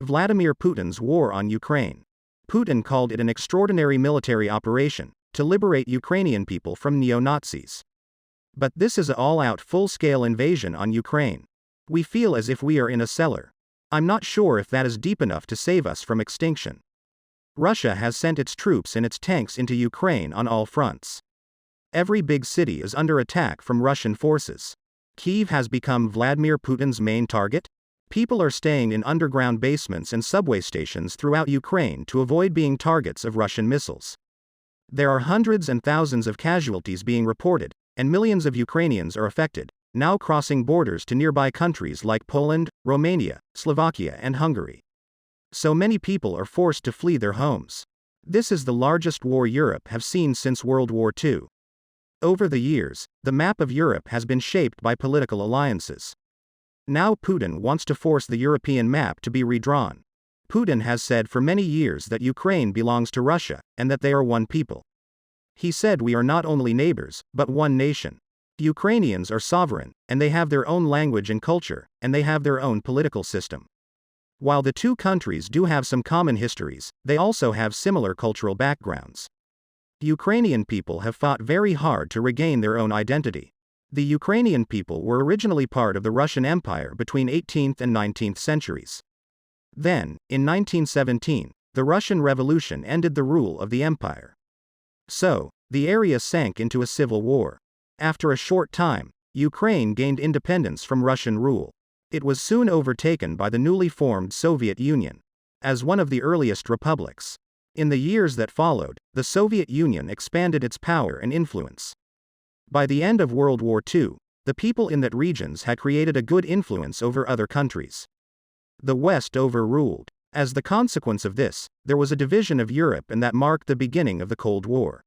Vladimir Putin's war on Ukraine. Putin called it an extraordinary military operation to liberate Ukrainian people from neo-Nazis. But this is an all-out full-scale invasion on Ukraine. We feel as if we are in a cellar. I'm not sure if that is deep enough to save us from extinction. Russia has sent its troops and its tanks into Ukraine on all fronts. Every big city is under attack from Russian forces. Kyiv has become Vladimir Putin's main target? People are staying in underground basements and subway stations throughout Ukraine to avoid being targets of Russian missiles. There are hundreds and thousands of casualties being reported, and millions of Ukrainians are affected, now crossing borders to nearby countries like Poland, Romania, Slovakia, and Hungary. So many people are forced to flee their homes. This is the largest war Europe have seen since World War II. Over the years, the map of Europe has been shaped by political alliances. Now Putin wants to force the European map to be redrawn. Putin has said for many years that Ukraine belongs to Russia, and that they are one people. He said we are not only neighbors, but one nation. Ukrainians are sovereign, and they have their own language and culture, and they have their own political system. While the two countries do have some common histories, they also have similar cultural backgrounds. Ukrainian people have fought very hard to regain their own identity. The Ukrainian people were originally part of the Russian Empire between 18th and 19th centuries. Then, in 1917, the Russian Revolution ended the rule of the empire. So, the area sank into a civil war. After a short time, Ukraine gained independence from Russian rule. It was soon overtaken by the newly formed Soviet Union as one of the earliest republics. In the years that followed, the Soviet Union expanded its power and influence. By the end of World War II, the people in that regions had created a good influence over other countries. The West overruled. As the consequence of this, there was a division of Europe, and that marked the beginning of the Cold War.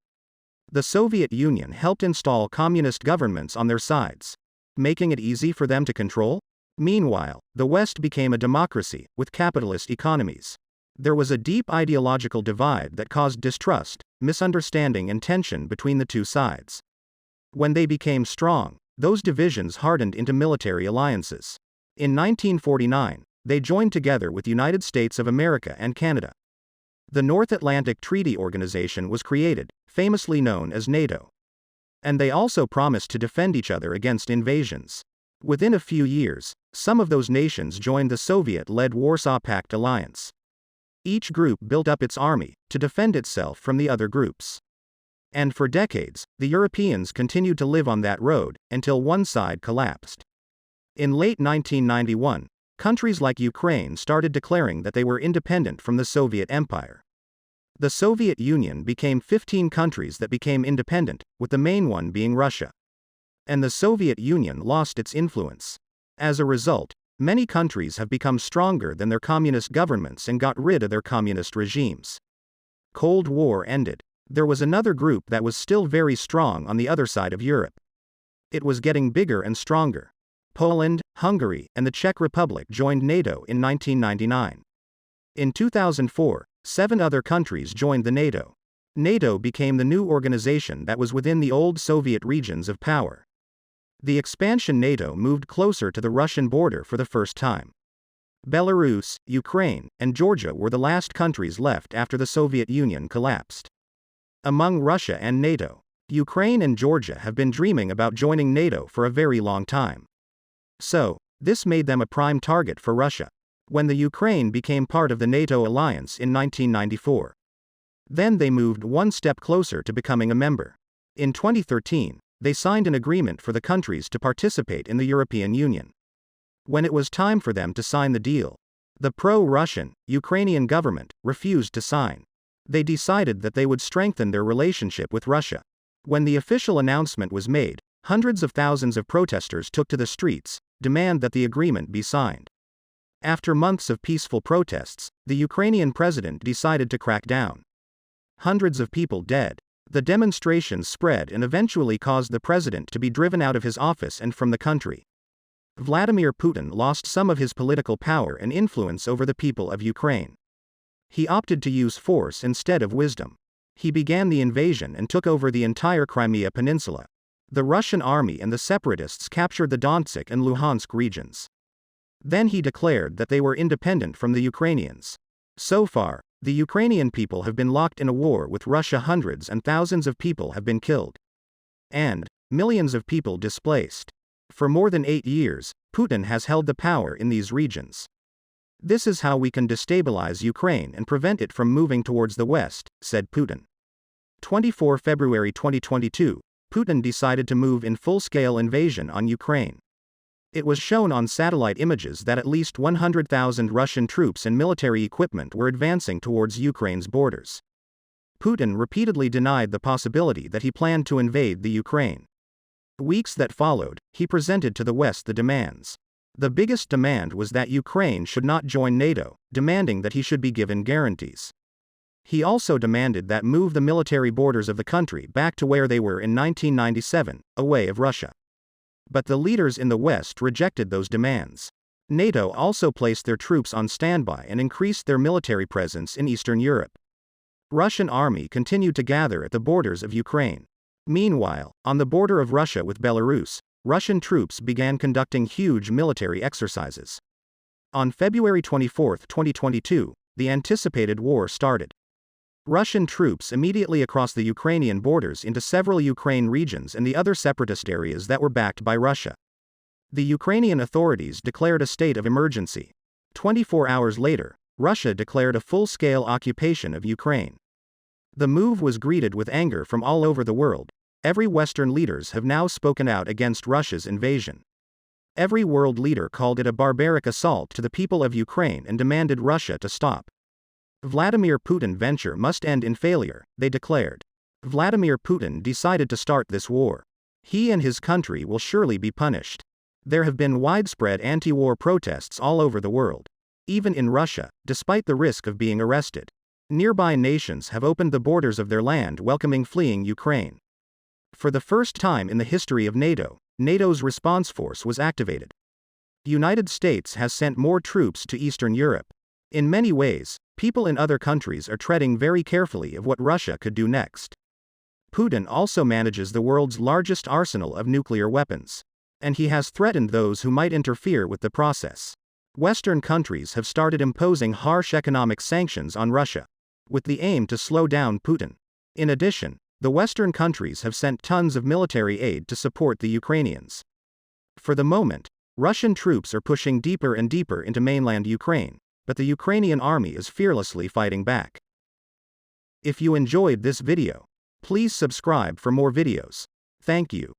The Soviet Union helped install communist governments on their sides, making it easy for them to control. Meanwhile, the West became a democracy, with capitalist economies. There was a deep ideological divide that caused distrust, misunderstanding, and tension between the two sides. When they became strong, those divisions hardened into military alliances. In 1949, they joined together with United States of America and Canada. The North Atlantic Treaty Organization was created, famously known as NATO. And they also promised to defend each other against invasions. Within a few years, some of those nations joined the Soviet-led Warsaw Pact alliance. Each group built up its army to defend itself from the other groups. And for decades, the Europeans continued to live on that road, until one side collapsed. In late 1991, countries like Ukraine started declaring that they were independent from the Soviet Empire. The Soviet Union became 15 countries that became independent, with the main one being Russia. And the Soviet Union lost its influence. As a result, many countries have become stronger than their communist governments and got rid of their communist regimes. Cold War ended. There was another group that was still very strong on the other side of Europe. It was getting bigger and stronger. Poland, Hungary, and the Czech Republic joined NATO in 1999. In 2004, 7 other countries joined the NATO. NATO became the new organization that was within the old Soviet regions of power. The expansion NATO moved closer to the Russian border for the first time. Belarus, Ukraine, and Georgia were the last countries left after the Soviet Union collapsed. Among Russia and NATO, Ukraine and Georgia have been dreaming about joining NATO for a very long time. So, this made them a prime target for Russia. When the Ukraine became part of the NATO alliance in 1994. Then they moved one step closer to becoming a member. In 2013, they signed an agreement for the countries to participate in the European Union. When it was time for them to sign the deal, the pro-Russian, Ukrainian government refused to sign. They decided that they would strengthen their relationship with Russia. When the official announcement was made, hundreds of thousands of protesters took to the streets, demand that the agreement be signed. After months of peaceful protests, the Ukrainian president decided to crack down. Hundreds of people dead. The demonstrations spread and eventually caused the president to be driven out of his office and from the country. Vladimir Putin lost some of his political power and influence over the people of Ukraine. He opted to use force instead of wisdom. He began the invasion and took over the entire Crimea Peninsula. The Russian army and the separatists captured the Donetsk and Luhansk regions. Then he declared that they were independent from the Ukrainians. So far, the Ukrainian people have been locked in a war with Russia. Hundreds and thousands of people have been killed. And millions of people displaced. For more than 8 years, Putin has held the power in these regions. This is how we can destabilize Ukraine and prevent it from moving towards the West, said Putin. 24 February 2022, Putin decided to move in full-scale invasion on Ukraine. It was shown on satellite images that at least 100,000 Russian troops and military equipment were advancing towards Ukraine's borders. Putin repeatedly denied the possibility that he planned to invade the Ukraine. Weeks that followed, he presented to the West the demands. The biggest demand was that Ukraine should not join NATO, demanding that he should be given guarantees. He also demanded that move the military borders of the country back to where they were in 1997, away of Russia. But the leaders in the West rejected those demands. NATO also placed their troops on standby and increased their military presence in Eastern Europe. Russian army continued to gather at the borders of Ukraine. Meanwhile, on the border of Russia with Belarus, Russian troops began conducting huge military exercises. On February 24, 2022, the anticipated war started. Russian troops immediately across the Ukrainian borders into several Ukraine regions and the other separatist areas that were backed by Russia. The Ukrainian authorities declared a state of emergency. 24 hours later, Russia declared a full-scale occupation of Ukraine. The move was greeted with anger from all over the world. Every Western leaders have now spoken out against Russia's invasion. Every world leader called it a barbaric assault to the people of Ukraine and demanded Russia to stop. Vladimir Putin venture must end in failure, they declared. Vladimir Putin decided to start this war. He and his country will surely be punished. There have been widespread anti-war protests all over the world. Even in Russia, despite the risk of being arrested. Nearby nations have opened the borders of their land welcoming fleeing Ukraine. For the first time in the history of NATO, NATO's response force was activated. The United States has sent more troops to Eastern Europe. In many ways, people in other countries are treading very carefully of what Russia could do next. Putin also manages the world's largest arsenal of nuclear weapons. And he has threatened those who might interfere with the process. Western countries have started imposing harsh economic sanctions on Russia, with the aim to slow down Putin. In addition, the Western countries have sent tons of military aid to support the Ukrainians. For the moment, Russian troops are pushing deeper and deeper into mainland Ukraine, but the Ukrainian army is fearlessly fighting back. If you enjoyed this video, please subscribe for more videos. Thank you.